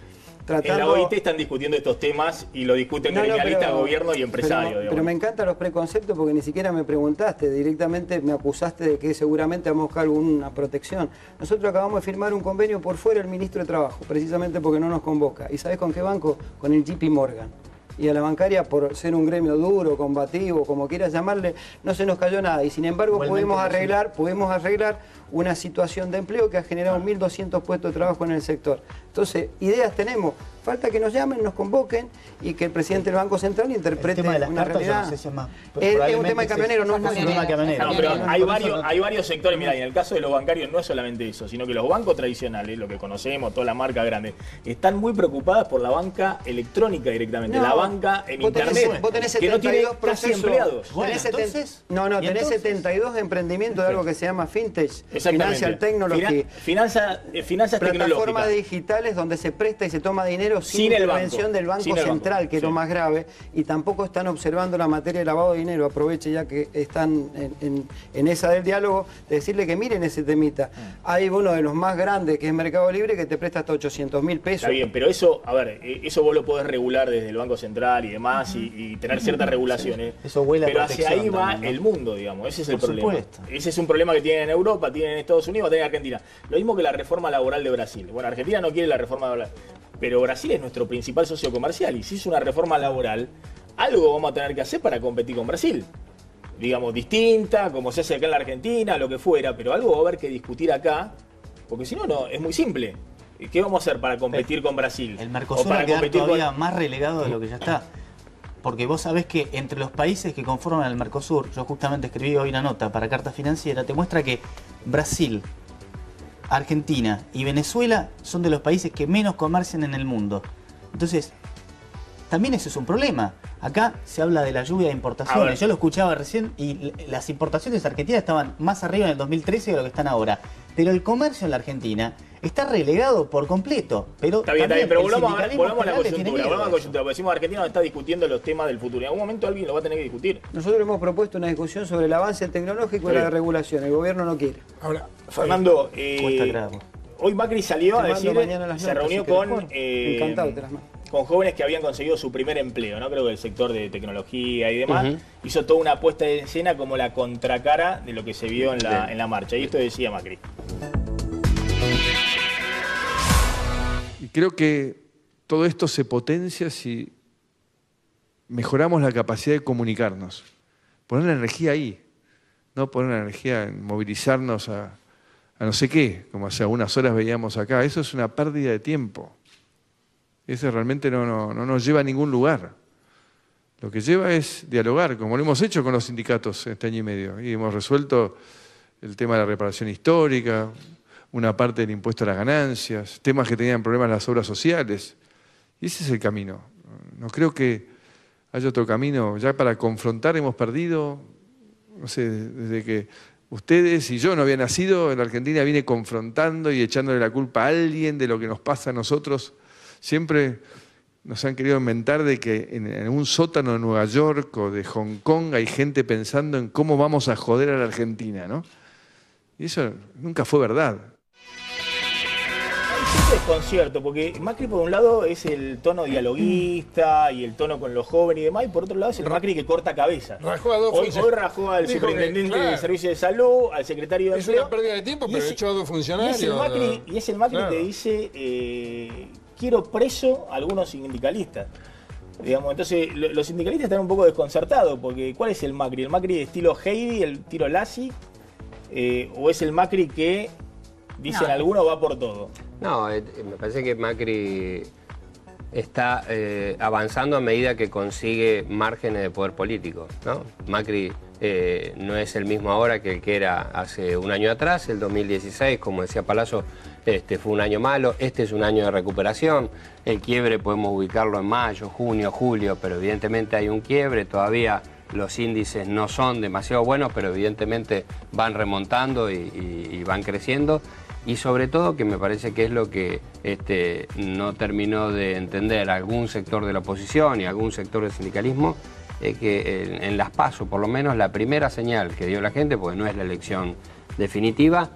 en la OIT están discutiendo estos temas y lo discuten gremialistas, gobierno y empresario. Pero me encantan los preconceptos porque ni siquiera me preguntaste, directamente me acusaste de que seguramente vamos a buscar alguna protección. Nosotros acabamos de firmar un convenio por fuera del ministro de Trabajo, precisamente porque no nos convoca. ¿Y sabés con qué banco? Con el JP Morgan. Y a la bancaria, por ser un gremio duro, combativo, como quieras llamarle, no se nos cayó nada. Y sin embargo pudimos arreglar una situación de empleo que ha generado 1.200 puestos de trabajo en el sector. Entonces, ideas tenemos. Falta que nos llamen, nos convoquen y que el presidente del Banco Central interprete una realidad. No sé si es un tema de camionero, no es un tema de camionero. No, pero hay varios sectores. Mira, y en el caso de los bancarios no es solamente eso, sino que los bancos tradicionales, lo que conocemos, toda la marca grande, están muy preocupadas por la banca electrónica directamente, la banca en internet, vos tenés que no tiene casi empleados. Bueno, tenés 72 emprendimientos de algo que se llama Fintech, Financial Technology, finanzas tecnológicas. Plataformas digitales ilegales donde se presta y se toma dinero sin intervención del Banco Central, que es lo más grave, y tampoco están observando la materia de lavado de dinero. Aproveche ya que están en esa del diálogo, de decirle que miren ese temita. Hay uno de los más grandes, que es Mercado Libre, que te presta hasta 800.000 pesos. Está bien, pero eso, a ver, eso vos lo podés regular desde el Banco Central y demás, y tener ciertas regulaciones. Eso huele a pero hacia ahí va también, ¿no? el mundo, digamos. Ese es el Por problema. supuesto. Ese es un problema que tienen en Europa, tienen en Estados Unidos, tienen en Argentina. Lo mismo que la reforma laboral de Brasil. Bueno, Argentina no quiere la reforma laboral, pero Brasil es nuestro principal socio comercial, y si es una reforma laboral, algo vamos a tener que hacer para competir con Brasil. Digamos, distinta, como se hace acá en la Argentina, lo que fuera, pero algo va a haber que discutir acá, porque si no, no, es muy simple. ¿Qué vamos a hacer para competir con Brasil? El Mercosur va a quedar todavía más relegado de lo que ya está. Porque vos sabés que entre los países que conforman el Mercosur, yo justamente escribí hoy una nota para Carta Financiera, te muestra que Brasil, Argentina y Venezuela son de los países que menos comercian en el mundo. Entonces, también eso es un problema. Acá se habla de la lluvia de importaciones. Yo lo escuchaba recién y las importaciones argentinas estaban más arriba en el 2013 de lo que están ahora. Pero el comercio en la Argentina está relegado por completo. Pero está bien, pero volvamos a la coyuntura. Volvamos a la coyuntura, porque decimos Argentina no está discutiendo los temas del futuro. En algún momento alguien lo va a tener que discutir. Nosotros hemos propuesto una discusión sobre el avance tecnológico y la regulación. El gobierno no quiere. Ahora, Fernando, hoy Macri salió a decir, se reunió con jóvenes que habían conseguido su primer empleo, ¿no? Creo que el sector de tecnología y demás, hizo toda una puesta en escena como la contracara de lo que se vio en la marcha. Y esto decía Macri. Y creo que todo esto se potencia si mejoramos la capacidad de comunicarnos. Poner la energía ahí, no poner la energía en movilizarnos a no sé qué, como hace algunas horas veíamos acá. Eso es una pérdida de tiempo. Eso realmente no nos lleva a ningún lugar. Lo que lleva es dialogar, como lo hemos hecho con los sindicatos este año y medio. Y hemos resuelto el tema de la reparación histórica, una parte del impuesto a las ganancias, temas que tenían problemas en las obras sociales. Y ese es el camino. No creo que haya otro camino. Ya para confrontar hemos perdido, no sé, desde que ustedes y yo no había nacido, en la Argentina viene confrontando y echándole la culpa a alguien de lo que nos pasa a nosotros. Siempre nos han querido inventar de que en un sótano de Nueva York o de Hong Kong hay gente pensando en cómo vamos a joder a la Argentina, ¿no? Y eso nunca fue verdad. Hay desconcierto, porque Macri por un lado es el tono dialoguista y el tono con los jóvenes y demás, y por otro lado es el Macri que corta cabeza. Hoy rajó al superintendente del Servicio de Salud, al secretario de Empleo. Es una pérdida de tiempo, pero echó a dos funcionarios. Y es el Macri que dice... quiero preso a algunos sindicalistas. Digamos, entonces los sindicalistas están un poco desconcertados, porque ¿cuál es el Macri? ¿El Macri de estilo Heidi, el tiro Lassi? ¿O es el Macri que, dicen algunos, va por todo? No, me parece que Macri está avanzando a medida que consigue márgenes de poder político, ¿no? Macri no es el mismo ahora que el que era hace un año atrás. El 2016, como decía Palazzo, fue un año malo. Este es un año de recuperación. El quiebre podemos ubicarlo en mayo, junio, julio, pero evidentemente hay un quiebre. Todavía los índices no son demasiado buenos, pero evidentemente van remontando y van creciendo. Y sobre todo, que me parece que es lo que no terminó de entender algún sector de la oposición y algún sector del sindicalismo, que en las PASO, por lo menos la primera señal que dio la gente, porque no es la elección definitiva,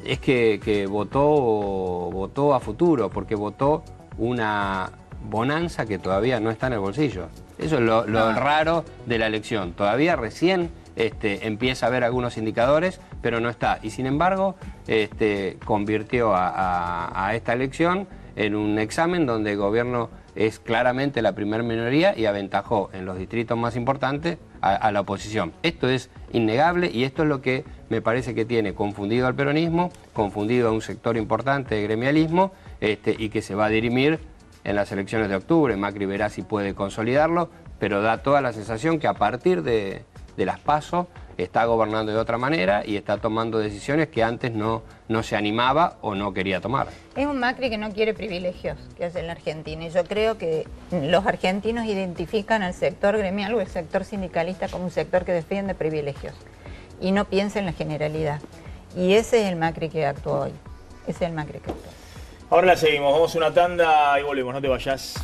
es que votó a futuro, porque votó una bonanza que todavía no está en el bolsillo. Eso es lo raro de la elección. Todavía recién empieza a ver algunos indicadores, pero no está. Y sin embargo, convirtió a esta elección en un examen donde el gobierno es claramente la primera minoría y aventajó en los distritos más importantes a la oposición. Esto es innegable y esto es lo que me parece que tiene confundido al peronismo, confundido a un sector importante de gremialismo y que se va a dirimir en las elecciones de octubre. Macri verá si puede consolidarlo, pero da toda la sensación que a partir de las PASO está gobernando de otra manera y está tomando decisiones que antes no se animaba o no quería tomar. Es un Macri que no quiere privilegios que hace en la Argentina, y yo creo que los argentinos identifican al sector gremial o el sector sindicalista como un sector que defiende privilegios y no piensa en la generalidad. Y ese es el Macri que actuó hoy. Ese es el Macri que actuó. Ahora la seguimos, vamos a una tanda y volvemos, no te vayas.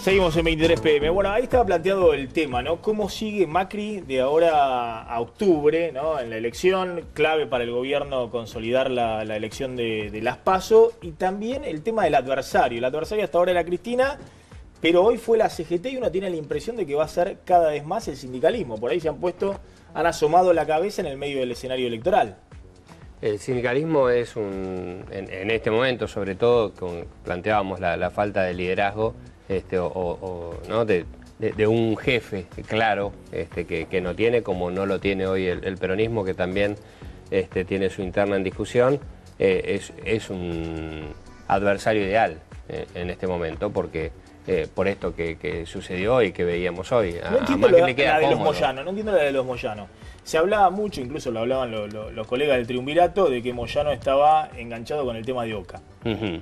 Seguimos en 23 PM. Bueno, ahí estaba planteado el tema, ¿no? ¿Cómo sigue Macri de ahora a octubre, ¿no? En la elección, clave para el gobierno consolidar la elección de las PASO, y también el tema del adversario. El adversario hasta ahora era Cristina, pero hoy fue la CGT y uno tiene la impresión de que va a ser cada vez más el sindicalismo. Por ahí han asomado la cabeza en el medio del escenario electoral. El sindicalismo es en este momento, sobre todo, planteábamos la falta de liderazgo, ¿no? de un jefe claro que no tiene, como no lo tiene hoy el peronismo, que también tiene su interna en discusión. Es un adversario ideal en este momento, porque por esto que sucedió y que veíamos hoy. No entiendo la de los Moyano, no entiendo la de los Moyano. Se hablaba mucho, incluso lo hablaban los colegas del triunvirato, de que Moyano estaba enganchado con el tema de Oca.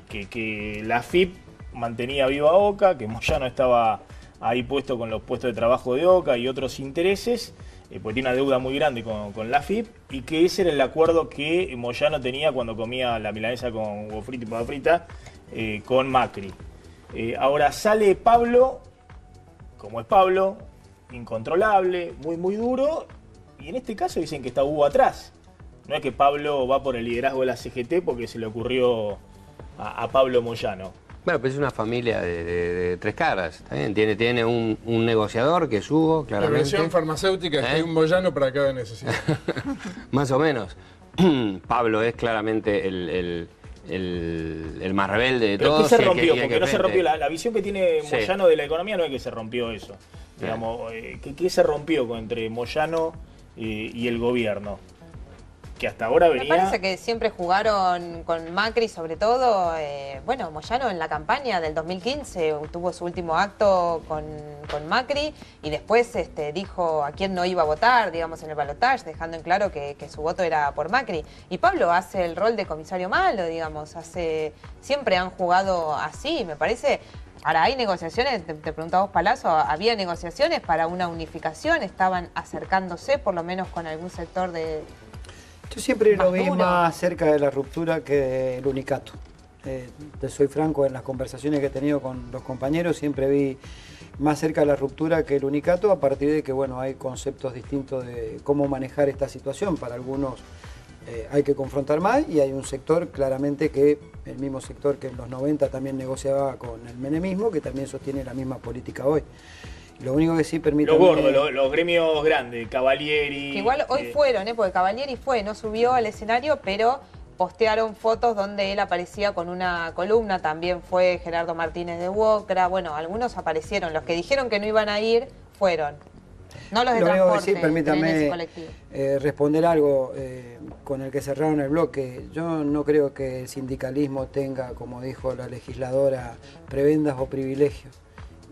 Que la FIP mantenía viva Oca, que Moyano estaba ahí puesto con los puestos de trabajo de Oca y otros intereses, pues tiene una deuda muy grande con la FIP, y que ese era el acuerdo que Moyano tenía cuando comía la milanesa con huevo frito y papa frita con Macri. Ahora sale Pablo, como es Pablo, incontrolable, muy duro, y en este caso dicen que está Hugo atrás. No es que Pablo va por el liderazgo de la CGT porque se le ocurrió a Pablo Moyano. Bueno, pues es una familia de tres caras, ¿está bien? Tiene un negociador que es Hugo, claramente. La versión farmacéutica es que hay un Moyano para cada necesidad. Más o menos. Pablo es claramente el más rebelde de todos. ¿Pero qué se rompió? Porque no se rompió. La visión que tiene Moyano de la economía no es que se rompió eso. Digamos, ¿qué se rompió entre Moyano y el gobierno? Que hasta ahora venía... Me parece que siempre jugaron con Macri, sobre todo. Bueno, Moyano en la campaña del 2015 tuvo su último acto con Macri, y después dijo a quién no iba a votar, digamos, en el balotaje, dejando en claro que su voto era por Macri. Y Pablo hace el rol de comisario malo, digamos, siempre han jugado así, me parece. Ahora, hay negociaciones, te preguntaba vos, Palazzo, ¿había negociaciones para una unificación? ¿Estaban acercándose, por lo menos con algún sector de...? Yo siempre lo vi más cerca de la ruptura que el unicato. Te soy franco, en las conversaciones que he tenido con los compañeros siempre vi más cerca de la ruptura que el unicato, a partir de que bueno, hay conceptos distintos de cómo manejar esta situación. Para algunos hay que confrontar más, y hay un sector claramente que, el mismo sector que en los 90 también negociaba con el menemismo, que también sostiene la misma política hoy. Lo único que sí permite... Los gordos, los gremios grandes, Cavalieri... Que igual hoy fueron, porque Cavalieri no subió al escenario, pero postearon fotos donde él aparecía con una columna. También fue Gerardo Martínez de Wokra. Bueno, algunos aparecieron. Los que dijeron que no iban a ir, fueron. No los de transporte, sí, permítame responder algo con el que cerraron el bloque. Yo no creo que el sindicalismo tenga, como dijo la legisladora, prebendas o privilegios.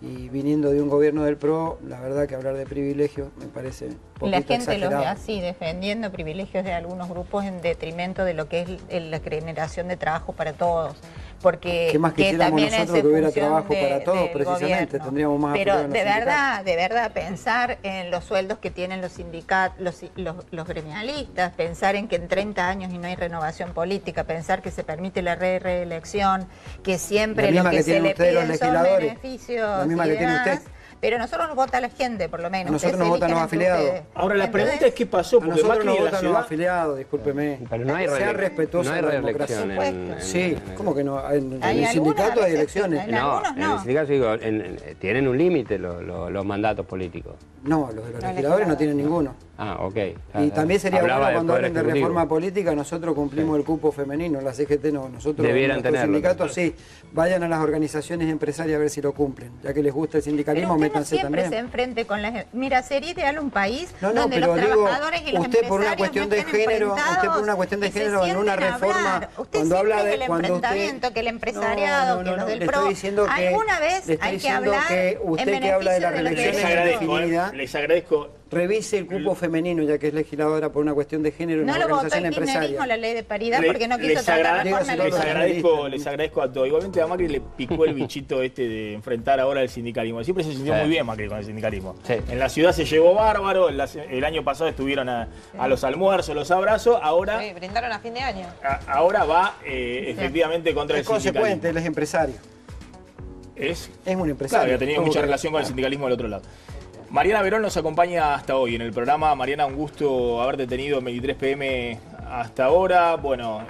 Y viniendo de un gobierno del PRO, la verdad que hablar de privilegios me parece poquito la gente exagerado. los ve así, defendiendo privilegios de algunos grupos en detrimento de lo que es la generación de trabajo para todos. Porque ¿qué más quisiéramos nosotros que hubiera trabajo para todos, precisamente? Gobierno. Tendríamos más Pero apoyo en de verdad, pensar en los sueldos que tienen los sindicatos, los gremialistas, pensar en que en 30 años y no hay renovación política, pensar que se permite la reelección, que siempre lo que se le piden son beneficios y demás. Pero nosotros nos vota la gente, por lo menos. A nosotros nos votan los afiliados. Ahora, la pregunta es qué pasó, porque nosotros Macri nos en la votan ciudad... los afiliados, discúlpeme. Pero no hay sea respetuoso de la democracia. Sí, ¿cómo que no? En el sindicato hay elecciones. No, en el sindicato digo, tienen un límite los mandatos políticos. No, los de los legisladores no tienen ninguno. Ah, ok. Y también sería bueno cuando hablen de reforma política, nosotros cumplimos el cupo femenino, la CGT no. Nosotros, debieran tenerlo. Los sindicatos sí, vayan a las organizaciones empresarias a ver si lo cumplen. Ya que les gusta el sindicalismo, métanse también. Siempre se enfrente con las... Mira, sería ideal un país donde los trabajadores y los usted por una cuestión de género, usted por una cuestión de género en una reforma, cuando habla de... que el empresariado, que los del PRO, alguna vez hay que hablar en beneficio de la Les agradezco revise el cupo femenino, ya que es legisladora por una cuestión de género en No una lo votó el organización empresaria. kirchnerismo la ley de paridad porque no quiso Les tratar de reforma les agradezco a todos. Igualmente a Macri le picó el bichito de enfrentar ahora el sindicalismo. Siempre se sintió muy bien Macri con el sindicalismo. En la ciudad se llevó bárbaro, el año pasado estuvieron a los almuerzos, los abrazos, ahora... Sí, brindaron a fin de año. Ahora va efectivamente contra el sindicalismo. Es consecuente, él es empresario. Es un empresario. Claro, que ha tenido mucha relación con el sindicalismo del otro lado. Mariana Verón nos acompaña hasta hoy en el programa. Mariana, un gusto haberte tenido en 23 PM hasta ahora. Bueno,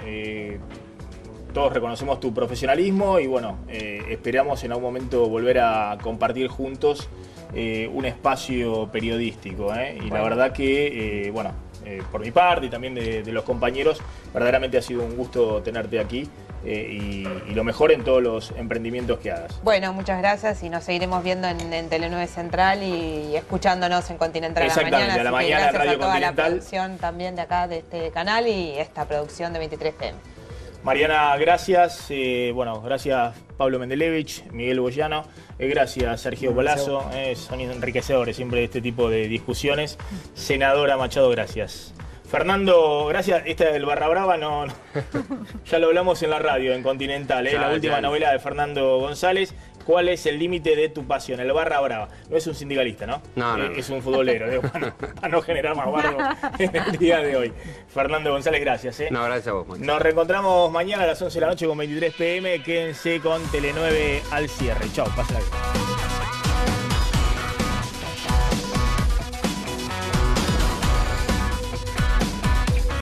todos reconocemos tu profesionalismo y bueno, esperamos en algún momento volver a compartir juntos un espacio periodístico. Y la verdad que, bueno, por mi parte y también de los compañeros, verdaderamente ha sido un gusto tenerte aquí. Y lo mejor en todos los emprendimientos que hagas. Bueno, muchas gracias y nos seguiremos viendo en Tele9 Central y escuchándonos en Continental a la mañana. Exactamente, a la mañana gracias Radio a toda la Continental. producción también de acá, de este canal y esta producción de 23 PM. Mariana, gracias. Bueno, gracias Pablo Mendelevich, Miguel Boyano, gracias Sergio Golazo. Son enriquecedores siempre este tipo de discusiones. Senadora Machado, gracias. Fernando, gracias. Esta del Barra Brava no ya lo hablamos en la radio, en Continental, la última novela de Fernando González. ¿Cuál es el límite de tu pasión? El Barra Brava. No es un sindicalista, ¿no? No. Es un futbolero, bueno, para no generar más barro en el día de hoy. Fernando González, gracias. No, gracias a vos, Macho. Nos reencontramos mañana a las 11 de la noche con 23 PM. Quédense con Tele9 al cierre. Chau, pásenla bien.